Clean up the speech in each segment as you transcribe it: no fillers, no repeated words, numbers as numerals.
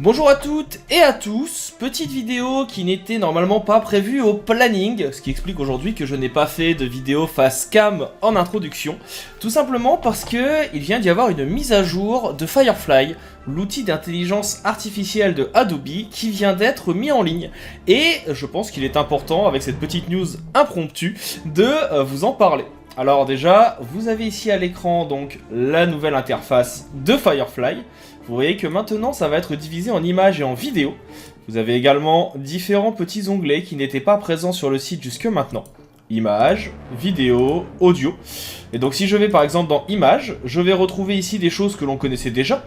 Bonjour à toutes et à tous, petite vidéo qui n'était normalement pas prévue au planning, ce qui explique aujourd'hui que je n'ai pas fait de vidéo face cam en introduction, tout simplement parce que il vient d'y avoir une mise à jour de Firefly, l'outil d'intelligence artificielle de Adobe qui vient d'être mis en ligne, et je pense qu'il est important avec cette petite news impromptue de vous en parler. Alors déjà, vous avez ici à l'écran donc la nouvelle interface de Firefly. Vous voyez que maintenant ça va être divisé en images et en vidéos. Vous avez également différents petits onglets qui n'étaient pas présents sur le site jusque maintenant. Images, vidéos, audio. Et donc si je vais par exemple dans images, je vais retrouver ici des choses que l'on connaissait déjà.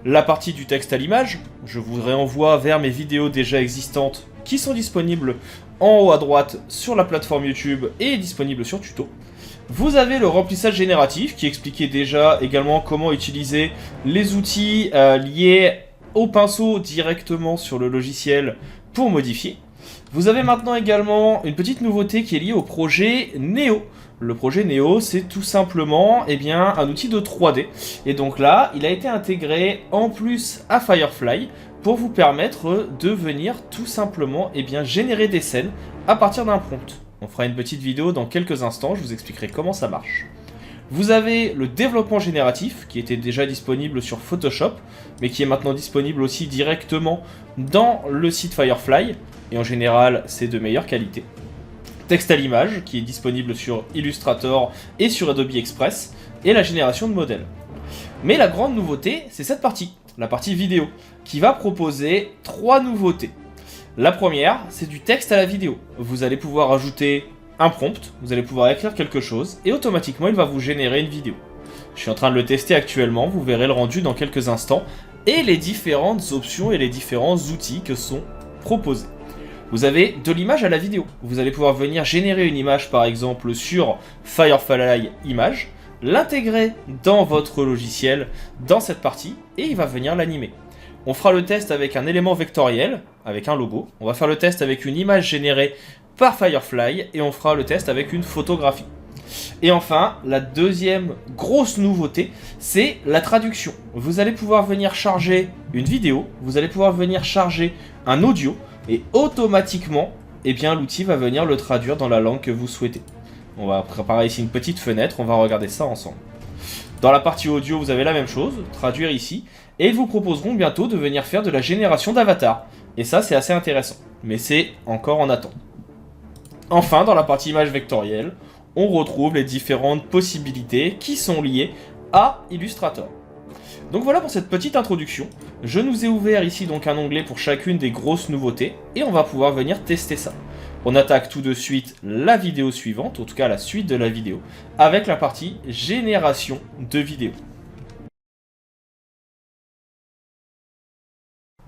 La partie du texte à l'image, je vous réenvoie vers mes vidéos déjà existantes qui sont disponibles en haut à droite sur la plateforme YouTube et disponibles sur Tuto. Vous avez le remplissage génératif qui expliquait déjà également comment utiliser les outils liés au pinceau directement sur le logiciel pour modifier. Vous avez maintenant également une petite nouveauté qui est liée au projet Neo. Le projet Neo, c'est tout simplement un outil de 3D. Et donc là, il a été intégré en plus à Firefly pour vous permettre de venir tout simplement générer des scènes à partir d'un prompt. On fera une petite vidéo dans quelques instants, je vous expliquerai comment ça marche. Vous avez le développement génératif, qui était déjà disponible sur Photoshop, mais qui est maintenant disponible aussi directement dans le site Firefly, et en général, c'est de meilleure qualité. Texte à l'image, qui est disponible sur Illustrator et sur Adobe Express, et la génération de modèles. Mais la grande nouveauté, c'est cette partie, la partie vidéo, qui va proposer 3 nouveautés. La première, c'est du texte à la vidéo. Vous allez pouvoir ajouter un prompt, vous allez pouvoir écrire quelque chose, et automatiquement il va vous générer une vidéo. Je suis en train de le tester actuellement, vous verrez le rendu dans quelques instants, et les différentes options et les différents outils que sont proposés. Vous avez de l'image à la vidéo. Vous allez pouvoir venir générer une image par exemple sur Firefly Image, l'intégrer dans votre logiciel, dans cette partie, et il va venir l'animer. On fera le test avec un élément vectoriel, avec un logo. On va faire le test avec une image générée par Firefly et on fera le test avec une photographie. Et enfin, la deuxième grosse nouveauté, c'est la traduction. Vous allez pouvoir venir charger une vidéo, vous allez pouvoir venir charger un audio et automatiquement, l'outil va venir le traduire dans la langue que vous souhaitez. On va préparer ici une petite fenêtre, on va regarder ça ensemble. Dans la partie audio, vous avez la même chose, traduire ici, et ils vous proposeront bientôt de venir faire de la génération d'avatars. Et ça, c'est assez intéressant, mais c'est encore en attente. Enfin, dans la partie image vectorielle, on retrouve les différentes possibilités qui sont liées à Illustrator. Donc voilà pour cette petite introduction. Je nous ai ouvert ici donc un onglet pour chacune des grosses nouveautés, et on va pouvoir venir tester ça. On attaque tout de suite la vidéo suivante, en tout cas la suite de la vidéo, avec la partie génération de vidéos.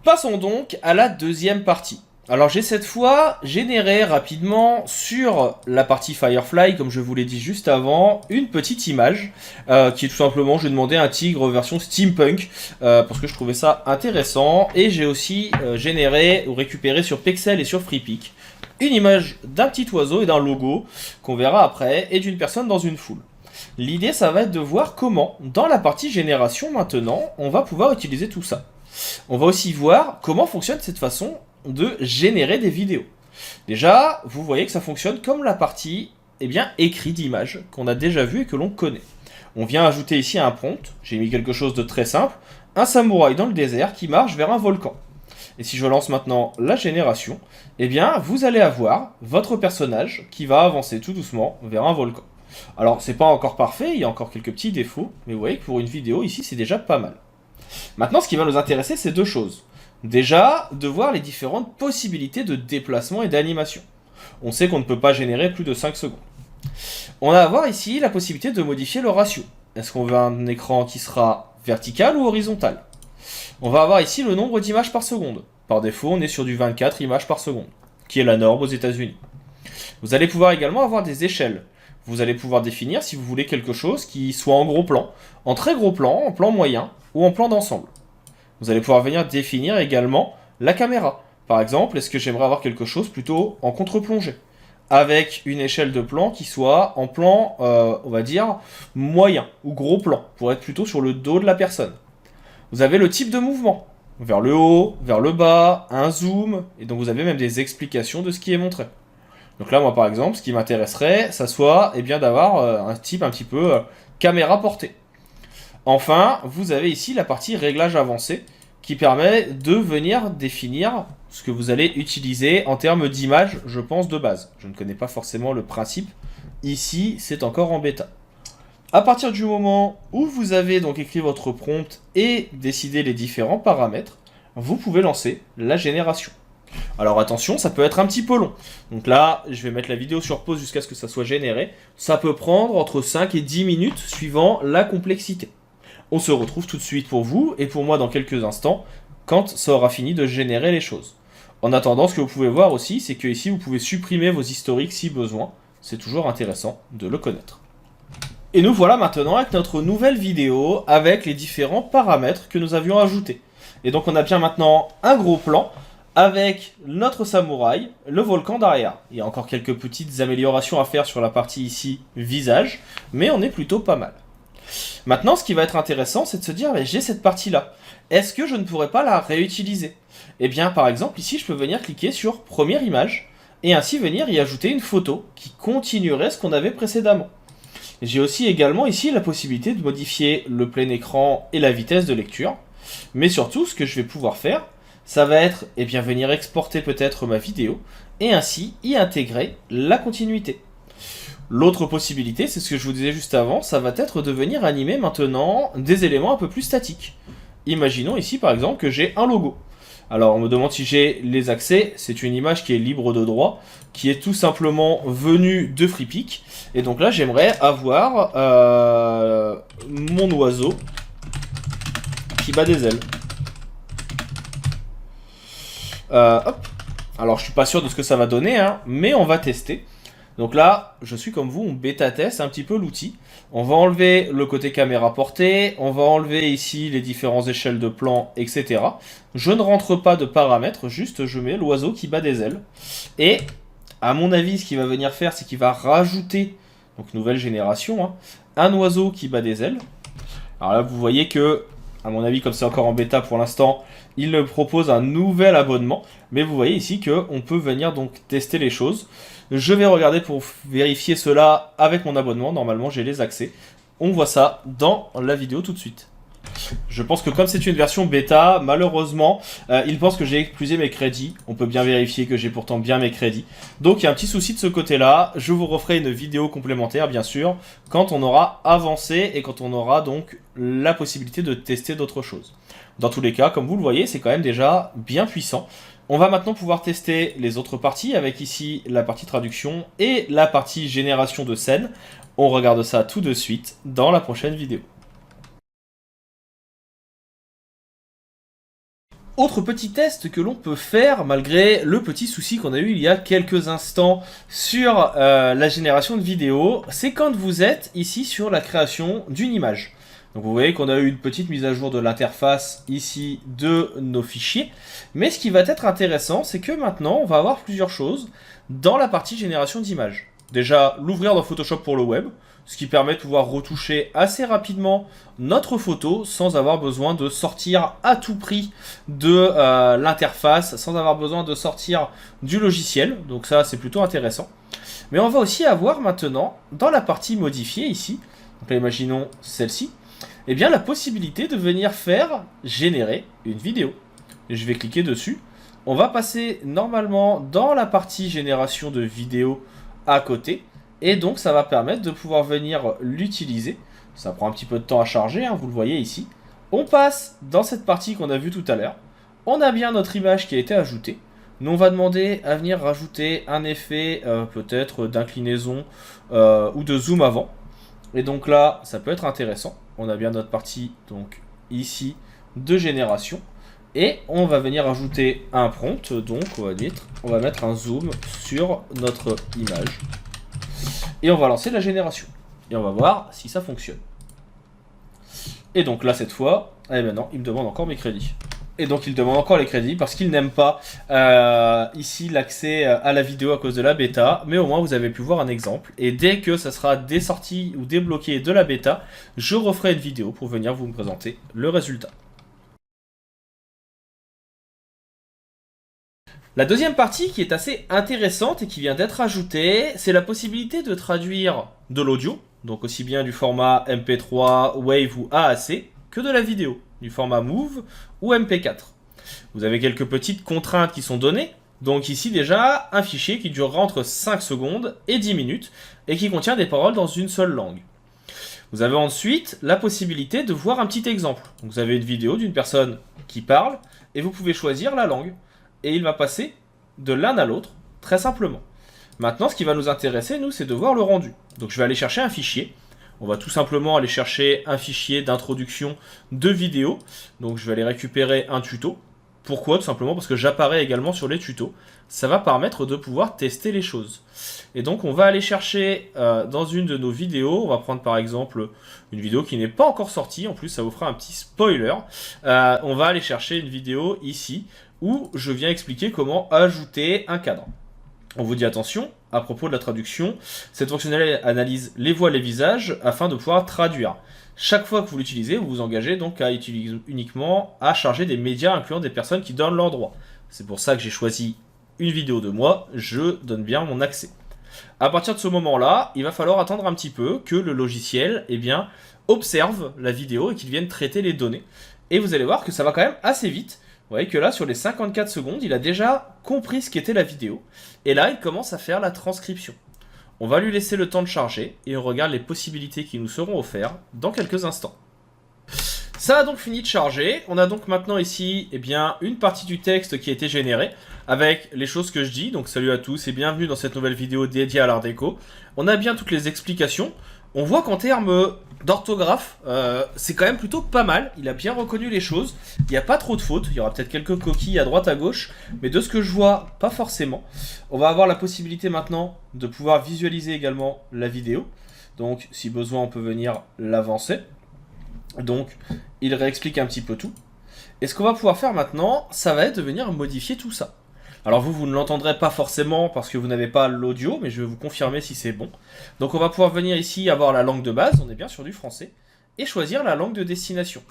Passons donc à la deuxième partie. Alors j'ai cette fois généré rapidement sur la partie Firefly, comme je vous l'ai dit juste avant, une petite image qui est tout simplement, j'ai demandé un tigre version steampunk parce que je trouvais ça intéressant, et j'ai aussi généré ou récupéré sur Pexel et sur FreePic une image d'un petit oiseau et d'un logo qu'on verra après, et d'une personne dans une foule. L'idée, ça va être de voir comment, dans la partie génération maintenant, on va pouvoir utiliser tout ça. On va aussi voir comment fonctionne cette façon de générer des vidéos. Déjà, vous voyez que ça fonctionne comme la partie écrit d'image qu'on a déjà vu et que l'on connaît. On vient ajouter ici un prompt, j'ai mis quelque chose de très simple, un samouraï dans le désert qui marche vers un volcan. Et si je lance maintenant la génération, vous allez avoir votre personnage qui va avancer tout doucement vers un volcan. Alors, c'est pas encore parfait, il y a encore quelques petits défauts, mais vous voyez que pour une vidéo, ici, c'est déjà pas mal. Maintenant, ce qui va nous intéresser, c'est deux choses. Déjà, de voir les différentes possibilités de déplacement et d'animation. On sait qu'on ne peut pas générer plus de 5 secondes. On va avoir ici la possibilité de modifier le ratio. Est-ce qu'on veut un écran qui sera vertical ou horizontal? On va avoir ici le nombre d'images par seconde. Par défaut, on est sur du 24 images par seconde, qui est la norme aux États-Unis. Vous allez pouvoir également avoir des échelles. Vous allez pouvoir définir si vous voulez quelque chose qui soit en gros plan, en très gros plan, en plan moyen ou en plan d'ensemble. Vous allez pouvoir venir définir également la caméra. Par exemple, est-ce que j'aimerais avoir quelque chose plutôt en contre-plongée, avec une échelle de plan qui soit en plan, on va dire, moyen ou gros plan, pour être plutôt sur le dos de la personne. Vous avez le type de mouvement. vers le haut, vers le bas, un zoom, et donc vous avez même des explications de ce qui est montré. Donc là, moi par exemple, ce qui m'intéresserait, ça soit d'avoir un type un petit peu caméra portée. Enfin, vous avez ici la partie réglage avancé, qui permet de venir définir ce que vous allez utiliser en termes d'image, je pense, de base. Je ne connais pas forcément le principe. Ici, c'est encore en bêta. À partir du moment où vous avez donc écrit votre prompt et décidé les différents paramètres, vous pouvez lancer la génération. Alors attention, ça peut être un petit peu long. Donc là, je vais mettre la vidéo sur pause jusqu'à ce que ça soit généré. Ça peut prendre entre 5 et 10 minutes suivant la complexité. On se retrouve tout de suite pour vous et pour moi dans quelques instants quand ça aura fini de générer les choses. En attendant, ce que vous pouvez voir aussi, c'est que ici vous pouvez supprimer vos historiques si besoin. C'est toujours intéressant de le connaître. Et nous voilà maintenant avec notre nouvelle vidéo avec les différents paramètres que nous avions ajoutés. Et donc on a bien maintenant un gros plan avec notre samouraï, le volcan derrière. Il y a encore quelques petites améliorations à faire sur la partie ici visage, mais on est plutôt pas mal. Maintenant, ce qui va être intéressant, c'est de se dire, j'ai cette partie-là. Est-ce que je ne pourrais pas la réutiliser? Eh bien, par exemple, ici, je peux venir cliquer sur première image, et ainsi venir y ajouter une photo qui continuerait ce qu'on avait précédemment. J'ai aussi également ici la possibilité de modifier le plein écran et la vitesse de lecture. Mais surtout, ce que je vais pouvoir faire, ça va être venir exporter peut-être ma vidéo, et ainsi y intégrer la continuité. L'autre possibilité, c'est ce que je vous disais juste avant, ça va être de venir animer maintenant des éléments un peu plus statiques. Imaginons ici par exemple que j'ai un logo. Alors on me demande si j'ai les accès, c'est une image qui est libre de droit, qui est tout simplement venue de FreePic. Et donc là j'aimerais avoir mon oiseau qui bat des ailes. Hop. Alors je suis pas sûr de ce que ça va donner, hein, mais on va tester. Donc là, je suis comme vous, on bêta-teste un petit peu l'outil. On va enlever le côté caméra portée, on va enlever ici les différentes échelles de plan, etc. Je ne rentre pas de paramètres, juste je mets l'oiseau qui bat des ailes. Et à mon avis, ce qu'il va venir faire, c'est qu'il va rajouter, donc nouvelle génération, hein, un oiseau qui bat des ailes. Alors là, vous voyez que, à mon avis, comme c'est encore en bêta pour l'instant, il me propose un nouvel abonnement. Mais vous voyez ici qu'on peut venir donc tester les choses. Je vais regarder pour vérifier cela avec mon abonnement. Normalement, j'ai les accès. On voit ça dans la vidéo tout de suite. Je pense que comme c'est une version bêta, malheureusement, il pense que j'ai épuisé mes crédits. On peut bien vérifier que j'ai pourtant bien mes crédits. Donc il y a un petit souci de ce côté-là. Je vous referai une vidéo complémentaire, bien sûr, quand on aura avancé et quand on aura donc la possibilité de tester d'autres choses. Dans tous les cas, comme vous le voyez, c'est quand même déjà bien puissant. On va maintenant pouvoir tester les autres parties avec ici la partie traduction et la partie génération de scènes. On regarde ça tout de suite dans la prochaine vidéo. Autre petit test que l'on peut faire malgré le petit souci qu'on a eu il y a quelques instants sur la génération de vidéos, c'est quand vous êtes ici sur la création d'une image. Donc vous voyez qu'on a eu une petite mise à jour de l'interface ici de nos fichiers. Mais ce qui va être intéressant, c'est que maintenant on va avoir plusieurs choses dans la partie génération d'images. Déjà l'ouvrir dans Photoshop pour le web, ce qui permet de pouvoir retoucher assez rapidement notre photo sans avoir besoin de sortir à tout prix de l'interface, sans avoir besoin de sortir du logiciel. Donc ça c'est plutôt intéressant. Mais on va aussi avoir maintenant dans la partie modifiée ici, donc là imaginons celle-ci, eh bien la possibilité de venir faire générer une vidéo. Et je vais cliquer dessus. On va passer normalement dans la partie génération de vidéo à côté. Et donc ça va permettre de pouvoir venir l'utiliser. Ça prend un petit peu de temps à charger, hein, vous le voyez ici. On passe dans cette partie qu'on a vue tout à l'heure. On a bien notre image qui a été ajoutée. Nous on va demander à venir rajouter un effet peut-être d'inclinaison ou de zoom avant. Et donc là, ça peut être intéressant. On a bien notre partie donc ici de génération. Et on va venir ajouter un prompt. Donc on va mettre un zoom sur notre image. Et on va lancer la génération. Et on va voir si ça fonctionne. Et donc là, cette fois, eh ben non, il me demande encore mes crédits. Et donc il demande encore les crédits parce qu'il n'aime pas ici l'accès à la vidéo à cause de la bêta. Mais au moins vous avez pu voir un exemple. Et dès que ça sera désorti ou débloqué de la bêta, je referai une vidéo pour venir vous présenter le résultat. La deuxième partie qui est assez intéressante et qui vient d'être ajoutée, c'est la possibilité de traduire de l'audio, donc aussi bien du format MP3, Wave ou AAC, que de la vidéo, du format Move ou MP4. Vous avez quelques petites contraintes qui sont données. Donc ici déjà, un fichier qui durera entre 5 secondes et 10 minutes et qui contient des paroles dans une seule langue. Vous avez ensuite la possibilité de voir un petit exemple. Donc vous avez une vidéo d'une personne qui parle et vous pouvez choisir la langue. Et il va passer de l'un à l'autre, très simplement. Maintenant, ce qui va nous intéresser, nous, c'est de voir le rendu. Donc je vais aller chercher un fichier. On va tout simplement aller chercher un fichier d'introduction de vidéo. Donc je vais aller récupérer un tuto. Pourquoi? Tout simplement parce que j'apparais également sur les tutos. Ça va permettre de pouvoir tester les choses. Et donc on va aller chercher dans une de nos vidéos, on va prendre par exemple une vidéo qui n'est pas encore sortie, en plus ça vous fera un petit spoiler. On va aller chercher une vidéo ici où je viens expliquer comment ajouter un cadre. On vous dit attention, à propos de la traduction, cette fonctionnalité analyse les voix et les visages afin de pouvoir traduire. Chaque fois que vous l'utilisez, vous vous engagez donc à utiliser uniquement à charger des médias incluant des personnes qui donnent leurs droits. C'est pour ça que j'ai choisi une vidéo de moi, je donne bien mon accès. À partir de ce moment-là, il va falloir attendre un petit peu que le logiciel observe la vidéo et qu'il vienne traiter les données. Et vous allez voir que ça va quand même assez vite. Vous voyez que là, sur les 54 secondes, il a déjà compris ce qu'était la vidéo. Et là, il commence à faire la transcription. On va lui laisser le temps de charger et on regarde les possibilités qui nous seront offertes dans quelques instants. Ça a donc fini de charger. On a donc maintenant ici une partie du texte qui a été générée avec les choses que je dis. Donc salut à tous et bienvenue dans cette nouvelle vidéo dédiée à l'art déco. On a bien toutes les explications. On voit qu'en termes d'orthographe, c'est quand même plutôt pas mal. Il a bien reconnu les choses. Il n'y a pas trop de fautes. Il y aura peut-être quelques coquilles à droite à gauche. Mais de ce que je vois, pas forcément. On va avoir la possibilité maintenant de pouvoir visualiser également la vidéo. Donc si besoin, on peut venir l'avancer. Donc il réexplique un petit peu tout. Et ce qu'on va pouvoir faire maintenant, ça va être de venir modifier tout ça. Alors vous ne l'entendrez pas forcément parce que vous n'avez pas l'audio, mais je vais vous confirmer si c'est bon. Donc on va pouvoir venir ici avoir la langue de base, on est bien sur du français, et choisir la langue de destination.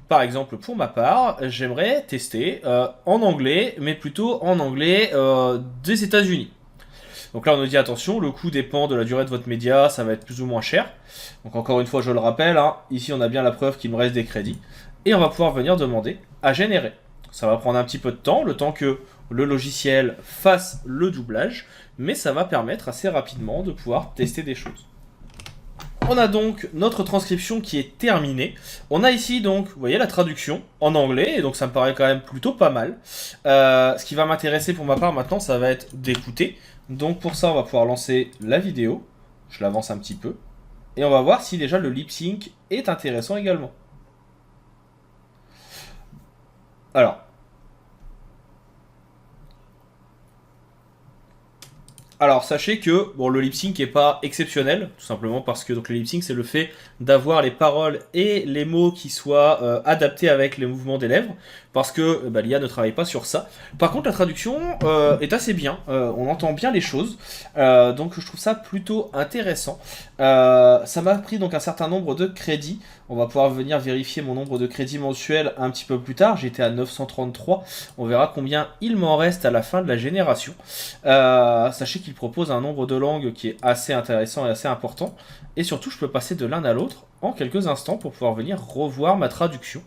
Par exemple, pour ma part, j'aimerais tester en anglais, mais plutôt en anglais des États-Unis. Donc là on nous dit attention, le coût dépend de la durée de votre média, ça va être plus ou moins cher. Donc encore une fois je le rappelle, ici on a bien la preuve qu'il me reste des crédits. Et on va pouvoir venir demander à générer. Ça va prendre un petit peu de temps, le temps que le logiciel fasse le doublage, mais ça va permettre assez rapidement de pouvoir tester des choses. On a donc notre transcription qui est terminée. On a ici donc, vous voyez, la traduction en anglais, et donc ça me paraît quand même plutôt pas mal. Ce qui va m'intéresser pour ma part maintenant, ça va être d'écouter. Donc pour ça, on va pouvoir lancer la vidéo. Je l'avance un petit peu. Et on va voir si déjà le lip sync est intéressant également. Alors sachez que le lip sync n'est pas exceptionnel, tout simplement parce que donc, le lip sync c'est le fait d'avoir les paroles et les mots qui soient adaptés avec les mouvements des lèvres, parce que l'IA ne travaille pas sur ça. Par contre la traduction est assez bien, on entend bien les choses, donc je trouve ça plutôt intéressant. Ça m'a pris donc un certain nombre de crédits, on va pouvoir venir vérifier mon nombre de crédits mensuels un petit peu plus tard, j'étais à 933, on verra combien il m'en reste à la fin de la génération. Sachez qu'il propose un nombre de langues qui est assez intéressant et assez important, et surtout je peux passer de l'un à l'autre en quelques instants pour pouvoir venir revoir ma traduction.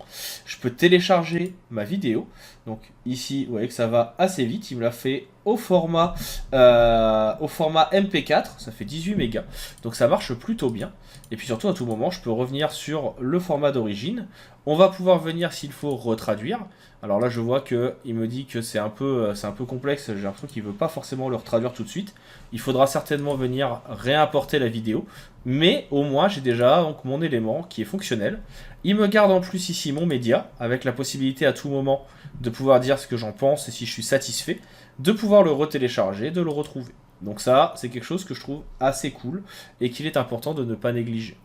Je peux télécharger ma vidéo, donc ici vous voyez que ça va assez vite, il me l'a fait au format MP4, ça fait 18 mégas, donc ça marche plutôt bien. Et puis surtout à tout moment je peux revenir sur le format d'origine, on va pouvoir venir s'il faut retraduire. Alors là je vois qu'il me dit que c'est un peu complexe, j'ai l'impression qu'il ne veut pas forcément le retraduire tout de suite. Il faudra certainement venir réimporter la vidéo, mais au moins j'ai déjà donc, mon élément qui est fonctionnel. Il me garde en plus ici mon média, avec la possibilité à tout moment de pouvoir dire ce que j'en pense et si je suis satisfait, de pouvoir le retélécharger, de le retrouver. Donc ça c'est quelque chose que je trouve assez cool et qu'il est important de ne pas négliger.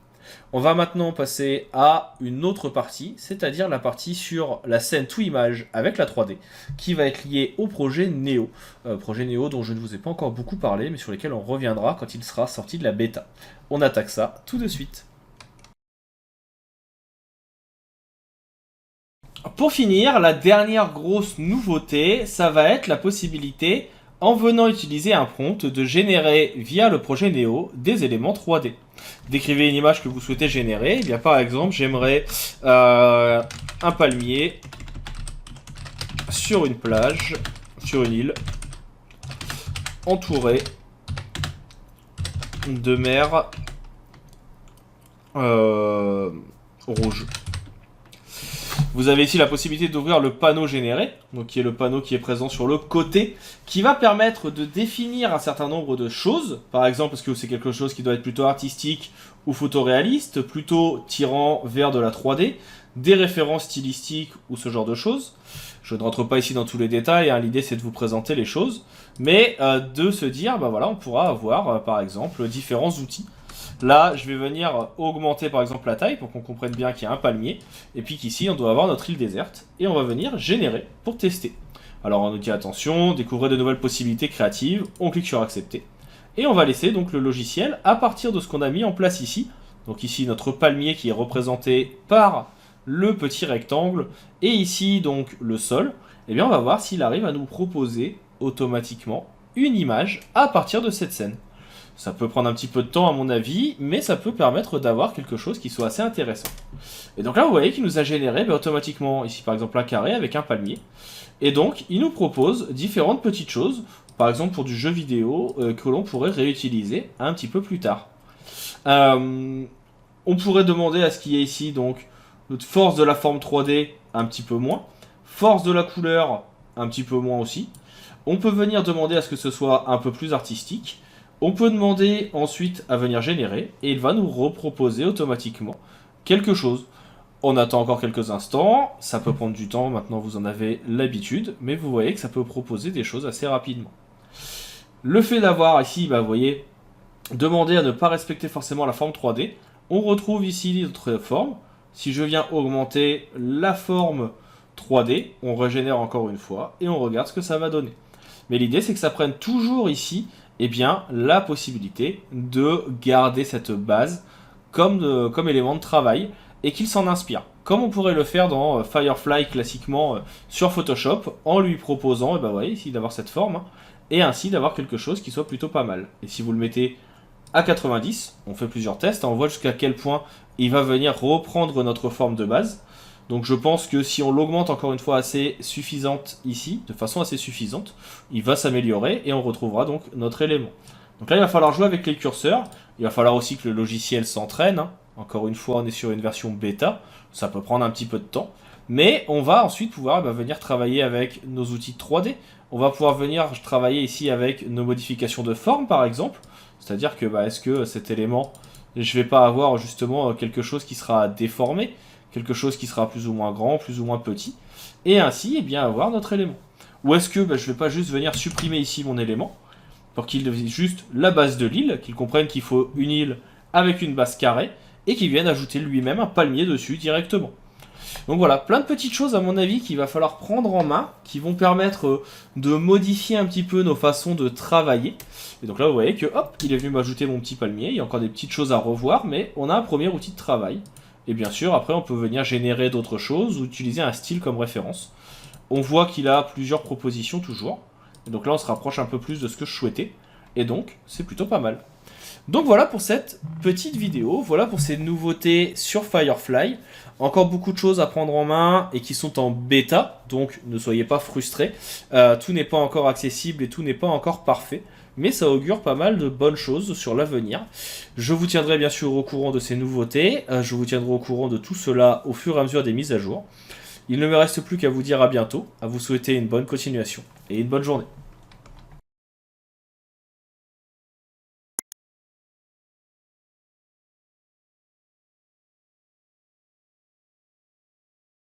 On va maintenant passer à une autre partie, c'est-à-dire la partie sur la scène to image avec la 3D, qui va être liée au projet Neo. Projet Neo dont je ne vous ai pas encore beaucoup parlé, mais sur lequel on reviendra quand il sera sorti de la bêta. On attaque ça tout de suite. Pour finir, la dernière grosse nouveauté, ça va être la possibilité, en venant utiliser un prompt, de générer via le projet Neo des éléments 3D. Décrivez une image que vous souhaitez générer. Eh bien, par exemple, j'aimerais un palmier sur une plage, sur une île, entouré de mer rouge. Vous avez ici la possibilité d'ouvrir le panneau généré, donc qui est le panneau qui est présent sur le côté, qui va permettre de définir un certain nombre de choses. Par exemple, est-ce que c'est quelque chose qui doit être plutôt artistique ou photoréaliste, plutôt tirant vers de la 3D, des références stylistiques ou ce genre de choses. Je ne rentre pas ici dans tous les détails, hein, l'idée c'est de vous présenter les choses, mais de se dire, bah voilà, on pourra avoir par exemple différents outils. Là, je vais venir augmenter par exemple la taille pour qu'on comprenne bien qu'il y a un palmier. Et puis qu'ici, on doit avoir notre île déserte. Et on va venir générer pour tester. Alors on nous dit attention, découvrez de nouvelles possibilités créatives. On clique sur accepter. Et on va laisser donc le logiciel à partir de ce qu'on a mis en place ici. Donc ici, notre palmier qui est représenté par le petit rectangle. Et ici, donc le sol. Et bien on va voir s'il arrive à nous proposer automatiquement une image à partir de cette scène. Ça peut prendre un petit peu de temps à mon avis, mais ça peut permettre d'avoir quelque chose qui soit assez intéressant. Et donc là, vous voyez qu'il nous a généré automatiquement, ici par exemple, un carré avec un palmier. Et donc, il nous propose différentes petites choses, par exemple pour du jeu vidéo, que l'on pourrait réutiliser un petit peu plus tard. On pourrait demander à ce qu'il y ait ici, donc, notre force de la forme 3D, un petit peu moins. Force de la couleur, un petit peu moins aussi. On peut venir demander à ce que ce soit un peu plus artistique. On peut demander ensuite à venir générer et il va nous reproposer automatiquement quelque chose. On attend encore quelques instants, ça peut prendre du temps, maintenant vous en avez l'habitude, mais vous voyez que ça peut proposer des choses assez rapidement. Le fait d'avoir ici, vous voyez, demander à ne pas respecter forcément la forme 3D, on retrouve ici notre forme. Si je viens augmenter la forme 3D, on régénère encore une fois et on regarde ce que ça va donner. Mais l'idée c'est que ça prenne toujours ici la possibilité de garder cette base comme élément de travail et qu'il s'en inspire. Comme on pourrait le faire dans Firefly classiquement sur Photoshop en lui proposant vous voyez, ici d'avoir cette forme et ainsi d'avoir quelque chose qui soit plutôt pas mal. Et si vous le mettez à 90, on fait plusieurs tests, on voit jusqu'à quel point il va venir reprendre notre forme de base. Donc je pense que si on l'augmente encore une fois assez suffisante ici, de façon assez suffisante, il va s'améliorer et on retrouvera donc notre élément. Donc là il va falloir jouer avec les curseurs, il va falloir aussi que le logiciel s'entraîne. Encore une fois on est sur une version bêta, ça peut prendre un petit peu de temps. Mais on va ensuite pouvoir venir travailler avec nos outils de 3D. On va pouvoir venir travailler ici avec nos modifications de forme par exemple. C'est-à-dire que est-ce que cet élément, je ne vais pas avoir justement quelque chose qui sera déformé, quelque chose qui sera plus ou moins grand, plus ou moins petit, et ainsi avoir notre élément. Ou est-ce que je ne vais pas juste venir supprimer ici mon élément, pour qu'il devienne juste la base de l'île, qu'il comprenne qu'il faut une île avec une base carrée, et qu'il vienne ajouter lui-même un palmier dessus directement. Donc voilà, plein de petites choses à mon avis qu'il va falloir prendre en main, qui vont permettre de modifier un petit peu nos façons de travailler. Et donc là vous voyez que hop, il est venu m'ajouter mon petit palmier, il y a encore des petites choses à revoir, mais on a un premier outil de travail. Et bien sûr, après, on peut venir générer d'autres choses ou utiliser un style comme référence. On voit qu'il a plusieurs propositions toujours. Et donc là, on se rapproche un peu plus de ce que je souhaitais. Et donc, c'est plutôt pas mal. Donc voilà pour cette petite vidéo. Voilà pour ces nouveautés sur Firefly. Encore beaucoup de choses à prendre en main et qui sont en bêta. Donc, ne soyez pas frustrés. Tout n'est pas encore accessible et tout n'est pas encore parfait. Mais ça augure pas mal de bonnes choses sur l'avenir. Je vous tiendrai bien sûr au courant de ces nouveautés, je vous tiendrai au courant de tout cela au fur et à mesure des mises à jour. Il ne me reste plus qu'à vous dire à bientôt, à vous souhaiter une bonne continuation et une bonne journée.